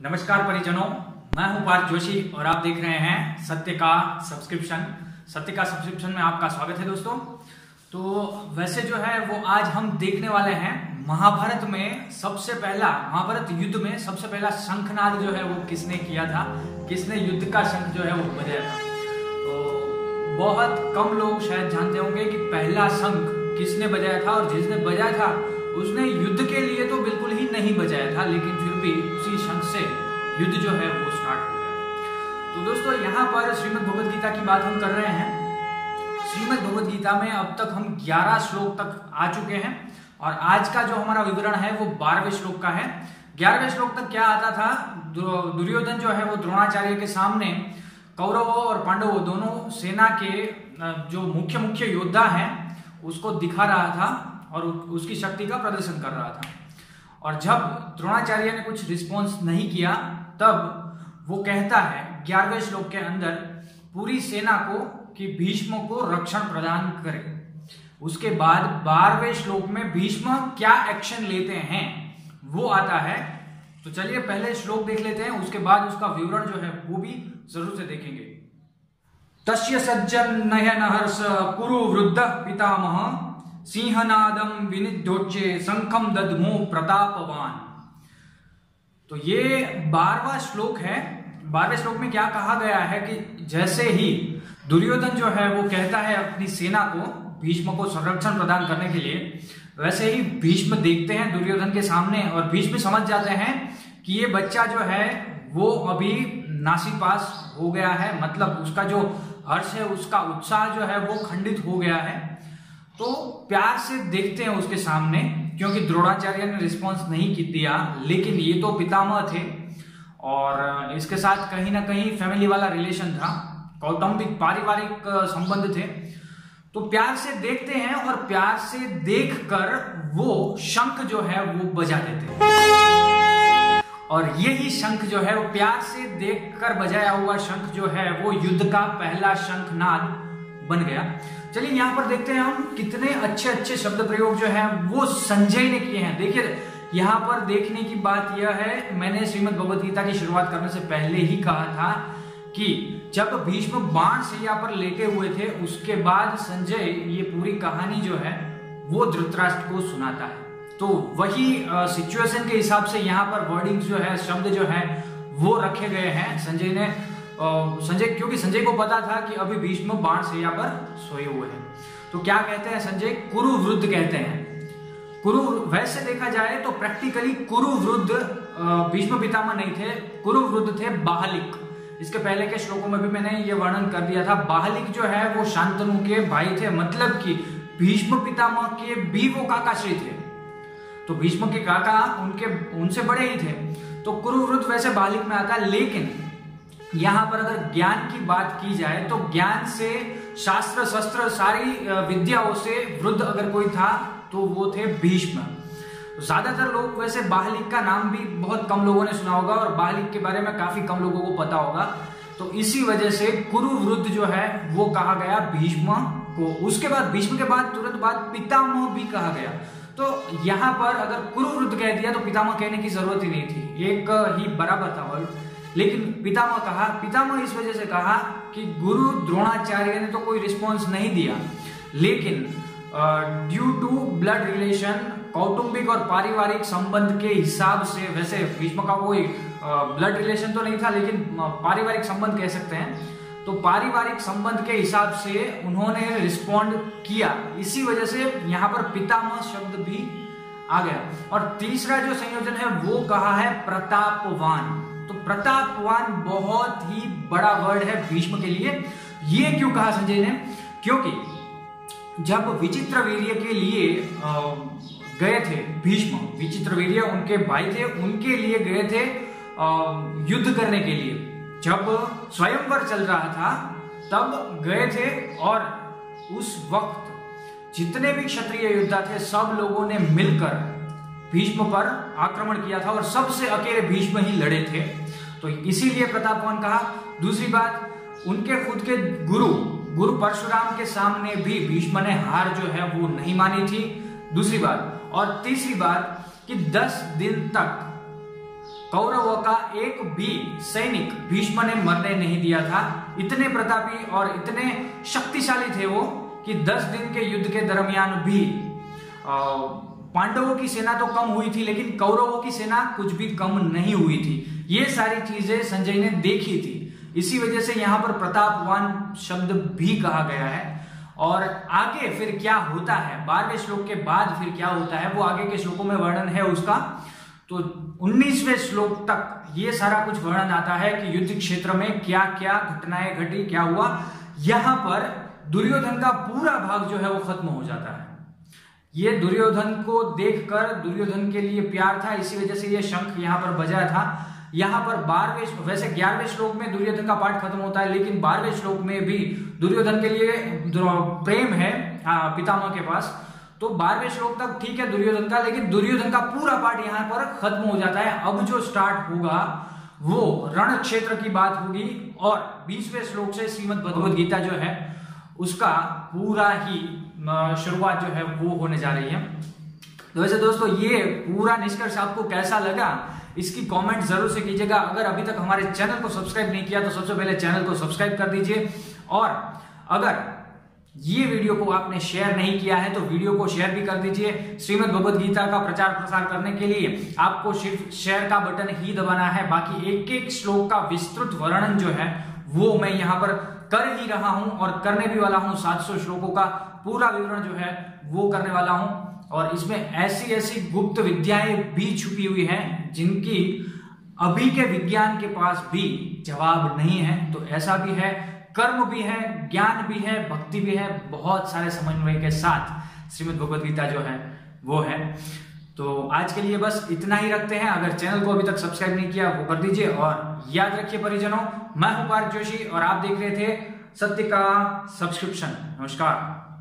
नमस्कार परिजनों, मैं हूं पार्थ जोशी और आप देख रहे हैं सत्य का सब्सक्रिप्शन में आपका स्वागत है दोस्तों। तो वैसे जो है वो आज हम देखने वाले हैं महाभारत युद्ध में सबसे पहला शंखनाद जो है वो किसने किया था, किसने युद्ध का शंख जो है वो बजाया था। तो बहुत कम लोग शायद जानते होंगे कि पहला शंख किसने बजाया था, और जिसने बजाया था उसने युद्ध के लिए तो बिल्कुल ही नहीं बजाया था, लेकिन फिर भी उसी शंख से युद्ध जो है वो स्टार्ट हो गया। तो दोस्तों यहाँ पर श्रीमद् भगवद गीता की बात हम कर रहे हैं। श्रीमद् भगवद गीता में अब तक हम 11 श्लोक तक आ चुके हैं और आज का जो हमारा विवरण है वो 12वें श्लोक का है। 11वें श्लोक तक क्या आता था, दुर्योधन जो है वो द्रोणाचार्य के सामने कौरवों और पांडवों दोनों सेना के जो मुख्य योद्धा हैं उसको दिखा रहा था और उसकी शक्ति का प्रदर्शन कर रहा था। और जब द्रोणाचार्य ने कुछ रिस्पॉन्स नहीं किया तब वो कहता है 11वें श्लोक के अंदर पूरी सेना को कि भीष्म को रक्षण प्रदान करे। उसके बाद 12वें श्लोक में भीष्म क्या एक्शन लेते हैं वो आता है। तो चलिए पहले श्लोक देख लेते हैं, उसके बाद उसका विवरण जो है वो भी जरूर से देखेंगे। तस्य सज्जन नयन हर्ष कुरु वृद्ध पितामह सिंहनादम विनिध्योच्चे शंखम दद्मो प्रतापवान। तो ये 12वां श्लोक है। 12वें श्लोक में क्या कहा गया है कि जैसे ही दुर्योधन जो है वो कहता है अपनी सेना को भीष्म को संरक्षण प्रदान करने के लिए, वैसे ही भीष्म देखते हैं दुर्योधन के सामने और भीष्म समझ जाते हैं कि ये बच्चा जो है वो अभी नासीपास हो गया है, मतलब उसका जो हर्ष है उसका उत्साह जो है वो खंडित हो गया है। तो प्यार से देखते हैं उसके सामने, क्योंकि द्रोणाचार्य ने रिस्पॉन्स नहीं दिया, लेकिन ये तो पितामह थे और इसके साथ कहीं ना कहीं फैमिली वाला रिलेशन था, कौटुंबिक पारिवारिक संबंध थे। तो प्यार से देखते हैं और प्यार से देखकर वो शंख जो है वो बजा देते हैं। और यही शंख जो है वो प्यार से देखकर बजाया हुआ शंख जो है वो युद्ध का पहला शंखनाद बन गया। चलिए यहाँ पर देखते हैं हम कितने अच्छे शब्द प्रयोग जो है वो संजय ने किए हैं। देखिए यहाँ पर देखने की बात यह है, मैंने श्रीमद् भगवद गीता की शुरुआत करने से पहले ही कहा था कि जब भीष्म बाण शैया पर लेटे हुए थे उसके बाद संजय ये पूरी कहानी जो है वो धृतराष्ट्र को सुनाता है। तो वही सिचुएशन के हिसाब से यहाँ पर वर्डिंग्स जो है, शब्द जो है वो रखे गए हैं। क्योंकि संजय को पता था कि अभी भीष्म बाण शैया पर सोए हुए हैं। तो क्या कहते हैं संजय, कुरु वृद्ध कहते हैं। कुरु वैसे देखा जाए तो प्रैक्टिकली कुरु वृद्ध भीष्म पितामह नहीं थे, कुरु वृद्ध थे बाहलिक। इसके पहले के श्लोकों में भी मैंने ये वर्णन कर दिया था। बाहलिक जो है वो शांतनु के भाई थे, मतलब कि भीष्म पितामह के भी वो काकाश्री थे। तो भीष्म के काका उनसे बड़े ही थे। तो कुरु वृद्ध वैसे बाहलिक में आता है, लेकिन यहां पर अगर ज्ञान की बात की जाए तो ज्ञान से, शास्त्र शस्त्र सारी विद्याओं से वृद्ध अगर कोई था तो वो थे भीष्म। तो ज्यादातर लोग वैसे बाहलिक का नाम भी बहुत कम लोगों ने सुना होगा और बाहलिक के बारे में काफी कम लोगों को पता होगा। तो इसी वजह से कुरु वृद्ध जो है वो कहा गया भीष्म को। उसके बाद भीष्म के बाद तुरंत बाद पितामह भी कहा गया। तो यहां पर अगर कुरु वृद्ध कह दिया तो पितामह कहने की जरूरत ही नहीं थी, एक ही बराबर था वर्ड। लेकिन पितामह कहा, पितामह इस वजह से कहा कि गुरु द्रोणाचार्य ने तो कोई रिस्पॉन्स नहीं दिया, लेकिन ड्यू टू ब्लड रिलेशन, कौटुंबिक और पारिवारिक संबंध के हिसाब से, वैसे भीष्म का कोई ब्लड रिलेशन तो नहीं था लेकिन पारिवारिक संबंध कह सकते हैं। तो पारिवारिक संबंध के हिसाब से उन्होंने रिस्पॉन्ड किया, इसी वजह से यहाँ पर पितामह शब्द भी आ गया। और तीसरा जो संयोजन है वो कहा है प्रतापवान। तो प्रतापवान बहुत ही बड़ा वर्ड है भीष्म के लिए। ये क्यों कहा संजय ने, क्योंकि जब विचित्रवीर्य के लिए गए थे भीष्म, विचित्रवीर्य उनके भाई थे, उनके लिए गए थे युद्ध करने के लिए। जब स्वयंवर चल रहा था तब गए थे और उस वक्त जितने भी क्षत्रिय योद्धा थे सब लोगों ने मिलकर भीष्म पर आक्रमण किया था और सबसे अकेले भीष्म ही लड़े थे। तो इसीलिए प्रतापवान कहा। दूसरी बात, उनके खुद के गुरु परशुराम के सामने भी भीष्म ने हार जो है वो नहीं मानी थी, दूसरी बात। और तीसरी बात कि 10 दिन तक कौरवों का एक भी सैनिक भीष्म ने मरने नहीं दिया था। इतने प्रतापी और इतने शक्तिशाली थे वो कि 10 दिन के युद्ध के दरमियान भी पांडवों की सेना तो कम हुई थी, लेकिन कौरवों की सेना कुछ भी कम नहीं हुई थी। ये सारी चीजें संजय ने देखी थी, इसी वजह से यहां पर प्रतापवान शब्द भी कहा गया है। और आगे फिर क्या होता है, 12वें श्लोक के बाद फिर क्या होता है वो आगे के श्लोकों में वर्णन है उसका। तो 19वें श्लोक तक ये सारा कुछ वर्णन आता है कि युद्ध क्षेत्र में क्या क्या घटनाएं घटी, क्या हुआ। यहां पर दुर्योधन का पूरा भाग जो है वो खत्म हो जाता है। ये दुर्योधन को देखकर दुर्योधन के लिए प्यार था, इसी वजह से ये शंख यहां पर बजा था। यहां पर 12वें, वैसे 11वें श्लोक में दुर्योधन का पाठ खत्म होता है, लेकिन 12वें श्लोक में भी दुर्योधन के लिए प्रेम है पितामह के पास। तो 12वें श्लोक तक ठीक है दुर्योधन का, लेकिन दुर्योधन का पूरा पाठ यहां पर खत्म हो जाता है। अब जो स्टार्ट होगा वो रण क्षेत्र की बात होगी और 20वें श्लोक से श्रीमद् भगवद गीता जो है उसका पूरा ही शुरुआत जो है वो होने जा रही है। तो वैसे दोस्तों ये पूरा निष्कर्ष आपको कैसा लगा इसकी कमेंट जरूर से कीजिएगा। अगर अभी तक हमारे चैनल को सब्सक्राइब नहीं किया तो सबसे पहले चैनल को सब्सक्राइब कर दीजिए, और अगर ये वीडियो को आपने शेयर नहीं किया है तो वीडियो को शेयर भी कर दीजिए। श्रीमद् भगवद गीता का प्रचार प्रसार करने के लिए आपको सिर्फ शेयर का बटन ही दबाना है। बाकी एक एक श्लोक का विस्तृत वर्णन जो है वो मैं यहाँ पर कर ही रहा हूं और करने भी वाला हूं। 700 श्लोकों का पूरा विवरण जो है वो करने वाला हूं, और इसमें ऐसी ऐसी गुप्त विद्याएं भी छुपी हुई हैं जिनकी अभी के विज्ञान के पास भी जवाब नहीं है। तो ऐसा भी है, कर्म भी है, ज्ञान भी है, भक्ति भी है, बहुत सारे समन्वय के साथ श्रीमद् भगवद गीता जो है वो है। तो आज के लिए बस इतना ही रखते हैं। अगर चैनल को अभी तक सब्सक्राइब नहीं किया वो कर दीजिए, और याद रखिए परिजनों, मैं हूं पार्थ जोशी और आप देख रहे थे सत्य का सब्सक्रिप्शन। नमस्कार।